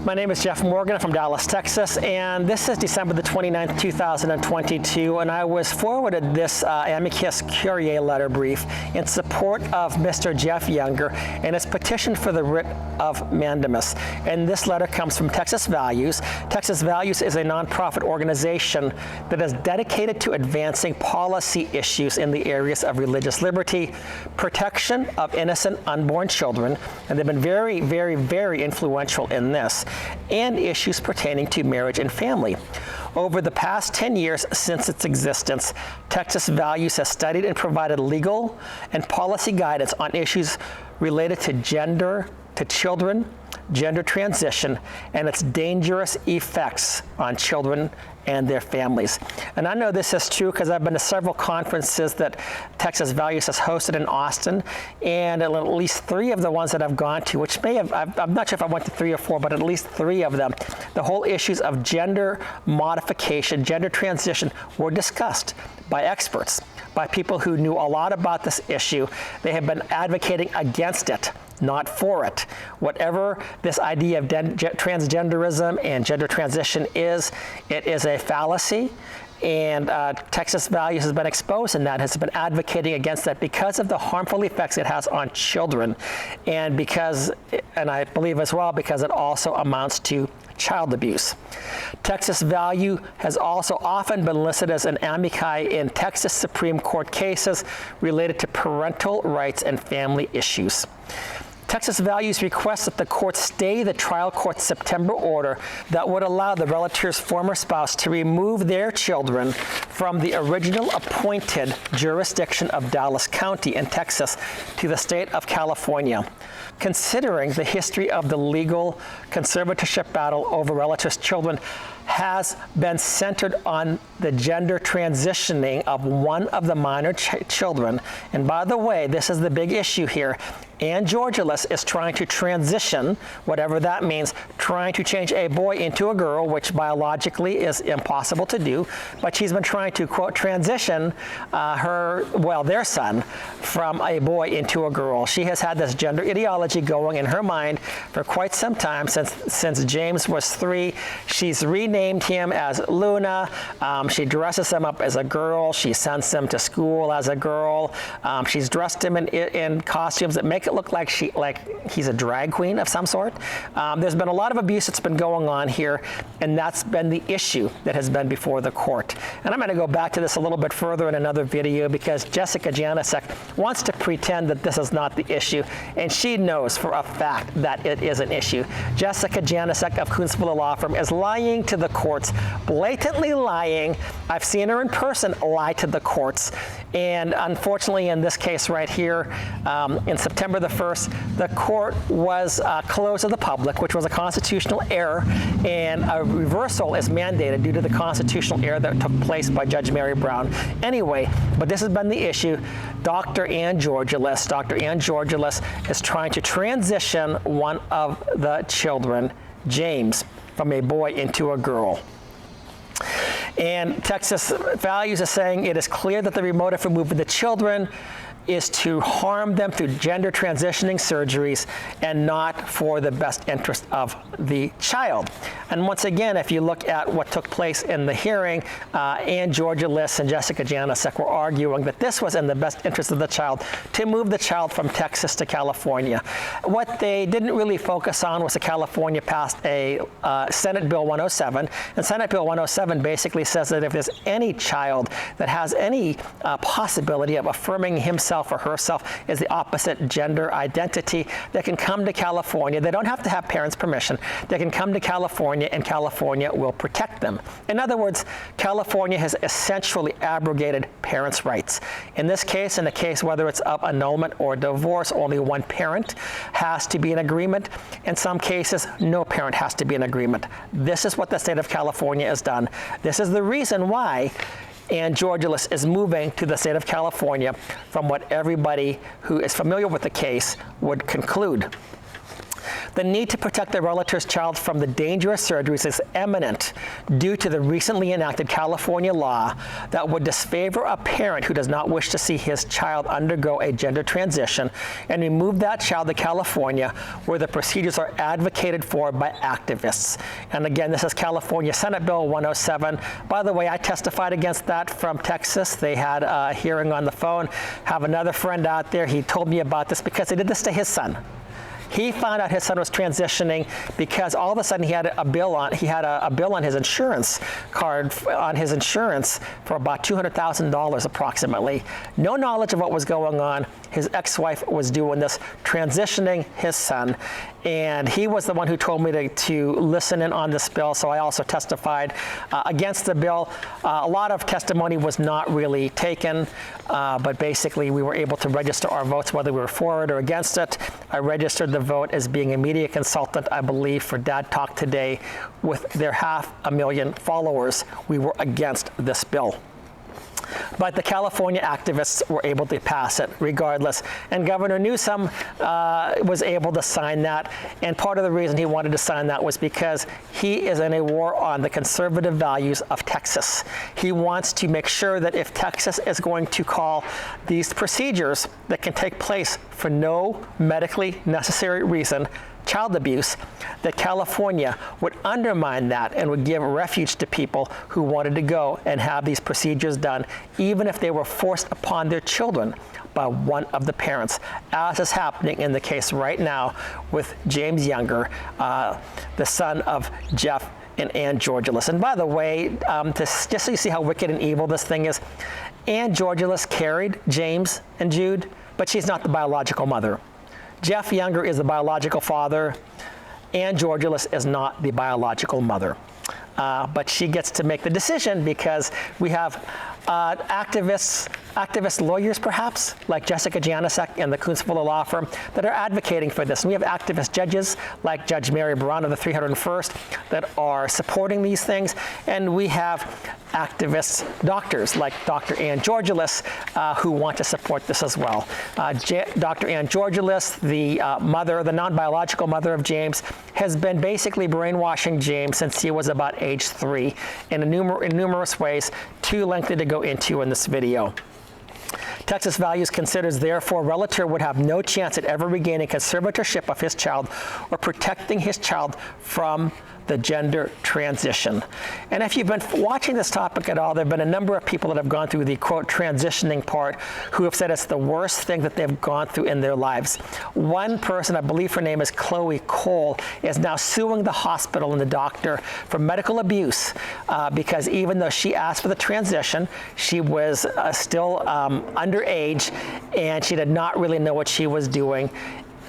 My name is Jeff Morgan. I'm from Dallas, Texas, and this is December the 29th, 2022, and I was forwarded this Amicus Curiae letter brief in support of Mr. Jeff Younger and his petition for the Writ of Mandamus. And this letter comes from Texas Values. Texas Values is a nonprofit organization that is dedicated to advancing policy issues in the areas of religious liberty, protection of innocent unborn children, and they've been very, very, very influential in this, and issues pertaining to marriage and family. Over the past 10 years since its existence, Texas Values has studied and provided legal and policy guidance on issues related to gender, to children, gender transition, and its dangerous effects on children and their families. And I know this is true because I've been to several conferences that Texas Values has hosted in Austin, and at least 3 of the ones that I've gone to, which may have, I'm not sure if I went to 3 or 4, but at least 3 of them, the whole issues of gender modification, gender transition were discussed by experts, by people who knew a lot about this issue. They have been advocating against it, not for it. Whatever this idea of transgenderism and gender transition is, it is a fallacy, and Texas Values has been exposed in that, has been advocating against that because of the harmful effects it has on children, and because, and I believe as well, because it also amounts to child abuse. Texas Value has also often been listed as an amici in Texas Supreme Court cases related to parental rights and family issues. Texas Values requests that the court stay the trial court's September order that would allow the relator's former spouse to remove their children from the original appointed jurisdiction of Dallas County in Texas to the state of California. Considering the history of the legal conservatorship battle over relatives' children has been centered on the gender transitioning of one of the minor children. And by the way, this is the big issue here. And Georgulas is trying to transition, whatever that means, trying to change a boy into a girl, which biologically is impossible to do. But she's been trying to, quote, transition their son from a boy into a girl. She has had this gender ideology going in her mind for quite some time, since James was 3. She's renamed him as Luna. She dresses him up as a girl. She sends him to school as a girl. She's dressed him in costumes that make it look like he's a drag queen of some sort. There's been a lot of abuse that's been going on here, and that's been the issue that has been before the court. And I'm going to go back to this a little bit further in another video because Jessica Janasek wants to pretend that this is not the issue, and she knows for a fact that it is an issue. Jessica Janasek of Kunstler Law Firm is lying to the courts, blatantly lying. I've seen her in person lie to the courts, and unfortunately in this case right here, in September the 1st, the court was closed to the public, which was a constitutional error, and a reversal is mandated due to the constitutional error that took place by Judge Mary Brown. Anyway, but this has been the issue. Dr. Ann Georgulas is trying to transition one of the children, James, from a boy into a girl. And Texas Values is saying it is clear that the motive for removing the children is to harm them through gender transitioning surgeries and not for the best interest of the child. And once again, if you look at what took place in the hearing, Ann Georgulas and Jessica Janasek were arguing that this was in the best interest of the child to move the child from Texas to California. What they didn't really focus on was that California passed a Senate Bill 107, and Senate Bill 107 basically says that if there's any child that has any possibility of affirming himself or herself as the opposite gender identity, they can come to California. They don't have to have parents' permission. They can come to California, and California will protect them. In other words, California has essentially abrogated parents' rights. In this case, in the case whether it's of annulment or divorce, only one parent has to be in agreement. In some cases, no parent has to be in agreement. This is what the state of California has done. This is the reason why Ann Georgulas is moving to the state of California, from what everybody who is familiar with the case would conclude. The need to protect the relator's child from the dangerous surgeries is eminent due to the recently enacted California law that would disfavor a parent who does not wish to see his child undergo a gender transition and remove that child to California, where the procedures are advocated for by activists. And again, this is California Senate Bill 107. By the way, I testified against that from Texas. They had a hearing on the phone. Have another friend out there. He told me about this because they did this to his son. He found out his son was transitioning because all of a sudden he had a bill on his insurance card on his insurance for about $200,000 approximately. No knowledge of what was going on. His ex-wife was doing this, transitioning his son, and he was the one who told me to listen in on this bill, so I also testified against the bill. A lot of testimony was not really taken, but basically we were able to register our votes whether we were for it or against it. I registered the vote as being a media consultant, I believe, for Dad Talk Today. With their 500,000 followers, we were against this bill. But the California activists were able to pass it regardless. And Governor Newsom was able to sign that. And part of the reason he wanted to sign that was because he is in a war on the conservative values of Texas. He wants to make sure that if Texas is going to call these procedures that can take place for no medically necessary reason child abuse, that California would undermine that and would give refuge to people who wanted to go and have these procedures done, even if they were forced upon their children by one of the parents, as is happening in the case right now with James Younger, the son of Jeff and Ann Georgulas. And by the way, just so you see how wicked and evil this thing is, Ann Georgulas carried James and Jude, but she's not the biological mother. Jeff Younger is the biological father. Ann Georgulas is not the biological mother. But she gets to make the decision because we have activist lawyers, perhaps, like Jessica Janicek and the Kunstfuller Law Firm, that are advocating for this. And we have activist judges, like Judge Mary Brown of the 301st, that are supporting these things. And we have activist doctors, like Dr. Ann Georgulas, who want to support this as well. Dr. Ann Georgulas, the mother, the non-biological mother of James, has been basically brainwashing James since he was about age 3 in numerous ways, too lengthy to go into in this video. Texas Values considers, therefore, relator would have no chance at ever regaining conservatorship of his child or protecting his child from the gender transition. And if you've been watching this topic at all, there have been a number of people that have gone through the, quote, transitioning part who have said it's the worst thing that they've gone through in their lives. One person, I believe her name is Chloe Cole, is now suing the hospital and the doctor for medical abuse because even though she asked for the transition, she was still underage and she did not really know what she was doing.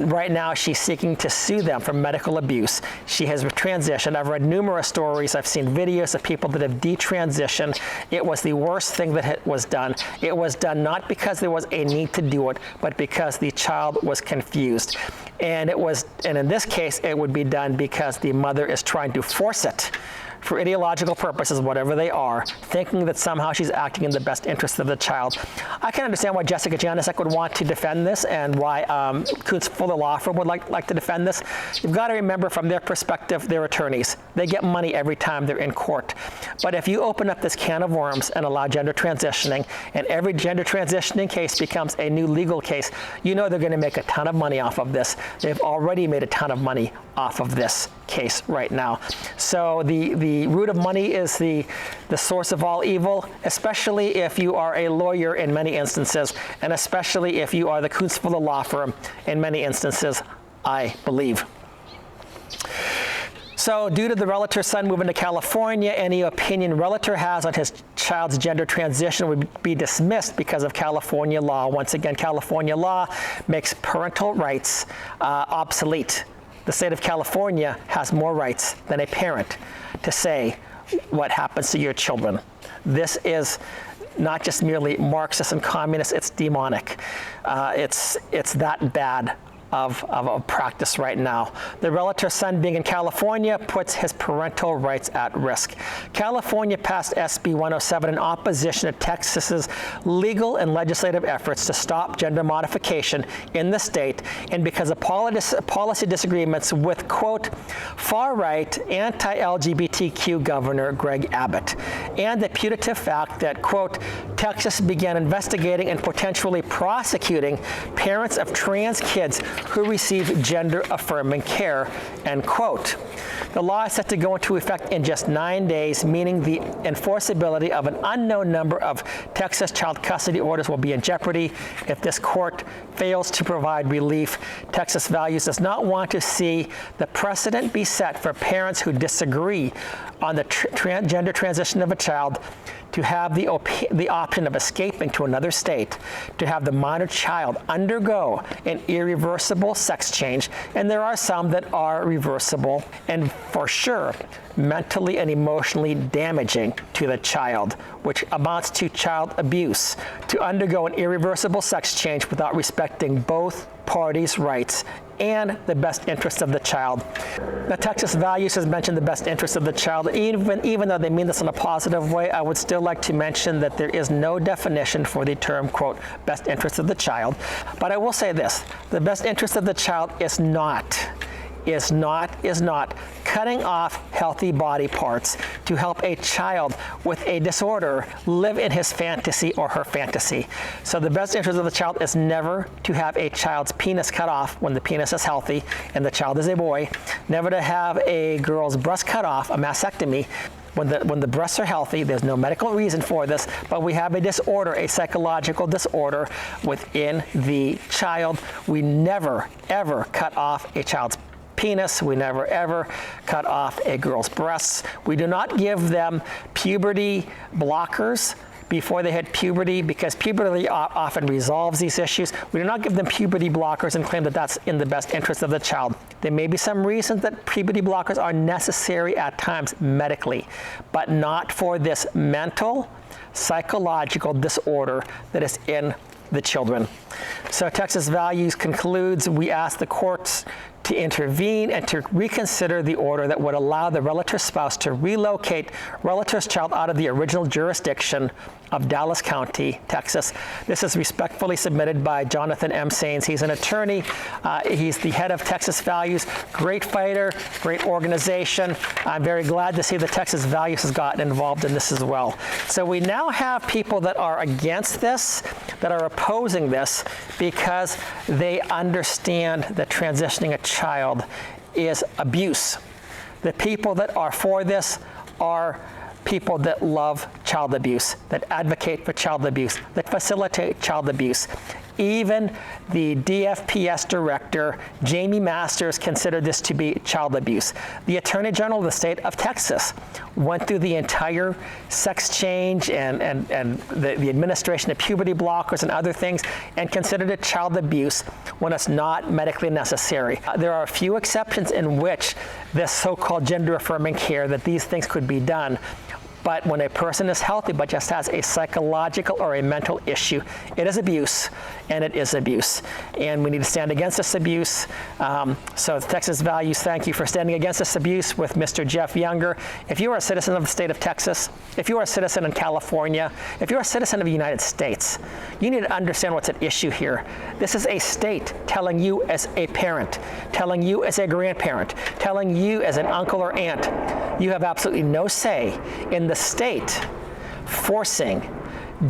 Right now, she's seeking to sue them for medical abuse. She has transitioned. I've read numerous stories. I've seen videos of people that have detransitioned. It was the worst thing that was done. It was done not because there was a need to do it, but because the child was confused. And in this case, it would be done because the mother is trying to force it for ideological purposes, whatever they are, thinking that somehow she's acting in the best interest of the child. I can understand why Jessica Janicek would want to defend this and why Kunstfuller Law Firm would like to defend this. You've got to remember, from their perspective, they're attorneys. They get money every time they're in court. But if you open up this can of worms and allow gender transitioning, and every gender transitioning case becomes a new legal case, you know they're going to make a ton of money off of this. They've already made a ton of money off of this case right now. So the root of money is the source of all evil, especially if you are a lawyer in many instances, and especially if you are the Kunstfuller Law Firm in many instances, I believe. So due to the relator's son moving to California, any opinion relator has on his child's gender transition would be dismissed because of California law. Once again, California law makes parental rights obsolete. The state of California has more rights than a parent to say what happens to your children. This is not just merely Marxist and communist, it's demonic. It's that bad of practice right now. The relator's son being in California puts his parental rights at risk. California passed SB 107 in opposition to Texas's legal and legislative efforts to stop gender modification in the state, and because of policy disagreements with, quote, far-right anti-LGBTQ Governor Greg Abbott, and the putative fact that, quote, Texas began investigating and potentially prosecuting parents of trans kids who receive gender-affirming care, end quote. The law is set to go into effect in just 9 days, meaning the enforceability of an unknown number of Texas child custody orders will be in jeopardy if this court fails to provide relief. Texas Values does not want to see the precedent be set for parents who disagree on the gender transition of a child to have the option of escaping to another state, to have the minor child undergo an irreversible sex change, and there are some that are reversible and for sure mentally and emotionally damaging to the child, which amounts to child abuse, to undergo an irreversible sex change without respecting both parties' rights and the best interest of the child. Now, Texas Values has mentioned the best interest of the child. Even though they mean this in a positive way, I would still like to mention that there is no definition for the term, quote, best interest of the child. But I will say this, the best interest of the child is not cutting off healthy body parts to help a child with a disorder live in his fantasy or her fantasy. So the best interest of the child is never to have a child's penis cut off when the penis is healthy and the child is a boy, never to have a girl's breast cut off, a mastectomy, when the breasts are healthy. There's no medical reason for this, but we have a disorder, a psychological disorder within the child. We never, ever cut off a child's penis. We never ever cut off a girl's breasts. We do not give them puberty blockers before they hit puberty, because puberty often resolves these issues. We do not give them puberty blockers and claim that that's in the best interest of the child. There may be some reasons that puberty blockers are necessary at times medically, but not for this mental, psychological disorder that is in the children. So Texas Values concludes, we ask the courts to intervene and to reconsider the order that would allow the relator's spouse to relocate relator's child out of the original jurisdiction of Dallas County, Texas. This is respectfully submitted by Jonathan M. Saenz. He's an attorney. He's the head of Texas Values. Great fighter, great organization. I'm very glad to see that Texas Values has gotten involved in this as well. So we now have people that are against this, that are opposing this, because they understand that transitioning a child is abuse. The people that are for this are people that love child abuse, that advocate for child abuse, that facilitate child abuse. Even the DFPS director, Jamie Masters, considered this to be child abuse. The Attorney General of the state of Texas went through the entire sex change and the administration of puberty blockers and other things and considered it child abuse when it's not medically necessary. There are a few exceptions in which this so-called gender-affirming care, that these things could be done. But when a person is healthy but just has a psychological or a mental issue, it is abuse, and it is abuse. And we need to stand against this abuse. So Texas Values, thank you for standing against this abuse with Mr. Jeff Younger. If you are a citizen of the state of Texas, if you are a citizen in California, if you're a citizen of the United States, you need to understand what's at issue here. This is a state telling you as a parent, telling you as a grandparent, telling you as an uncle or aunt, you have absolutely no say in the state forcing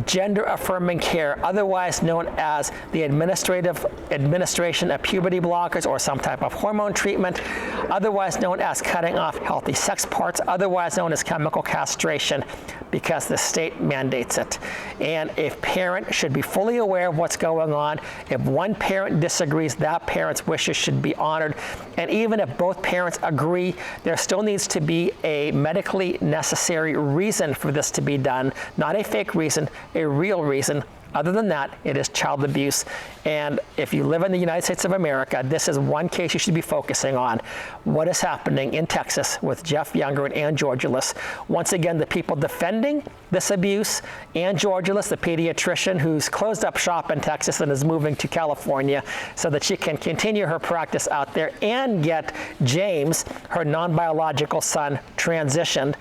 gender-affirming care, otherwise known as the administration of puberty blockers or some type of hormone treatment, otherwise known as cutting off healthy sex parts, otherwise known as chemical castration, because the state mandates it. And a parent should be fully aware of what's going on. If one parent disagrees, that parent's wishes should be honored. And even if both parents agree, there still needs to be a medically necessary reason for this to be done, not a fake reason, a real reason Other than that, it is child abuse. And if you live in the United States of America, this is one case you should be focusing on. What is happening in Texas with Jeff Younger and Ann Georgulas? Once again, the people defending this abuse, Ann Georgulas, the pediatrician who's closed up shop in Texas and is moving to California so that she can continue her practice out there and get James, her non-biological son, transitioned.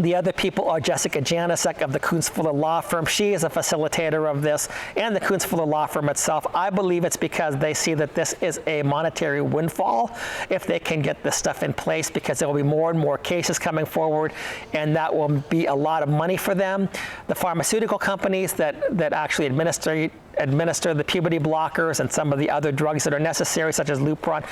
The other people are Jessica Janicek of the Kunstfuller Law Firm. She is a facilitator of this, and the Kunstfuller Law Firm itself. I believe it's because they see that this is a monetary windfall if they can get this stuff in place, because there will be more and more cases coming forward, and that will be a lot of money for them. The pharmaceutical companies that actually administer the puberty blockers and some of the other drugs that are necessary, such as Lupron.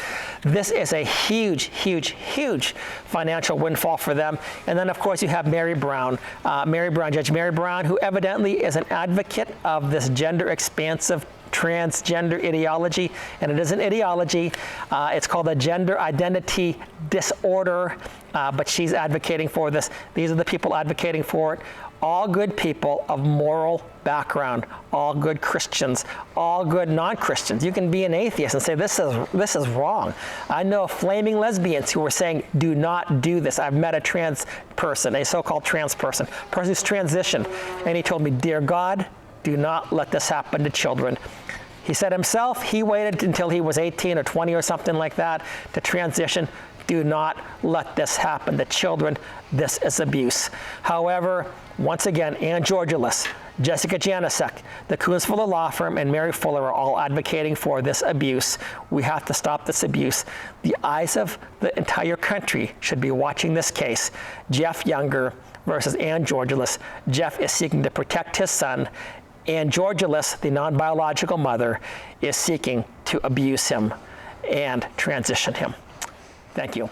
This is a huge, huge, huge financial windfall for them. And then, of course, you have Mary Brown, Judge Mary Brown, who evidently is an advocate of this gender-expansive transgender ideology, and it is an ideology. It's called a gender identity disorder, but she's advocating for this. These are the people advocating for it. All good people of moral background, all good Christians, all good non-Christians. You can be an atheist and say, this is wrong. I know flaming lesbians who were saying, do not do this. I've met a trans person, a so-called trans person who's transitioned, and he told me, dear God, do not let this happen to children. He said himself, he waited until he was 18 or 20 or something like that to transition. Do not let this happen to children. This is abuse. However, once again, Ann Georgulas, Jessica Janicek, the Kunstfuller Law Firm, and Mary Fuller are all advocating for this abuse. We have to stop this abuse. The eyes of the entire country should be watching this case. Jeff Younger versus Ann Georgulas. Jeff is seeking to protect his son. Ann Georgulas, the non-biological mother, is seeking to abuse him and transition him. Thank you.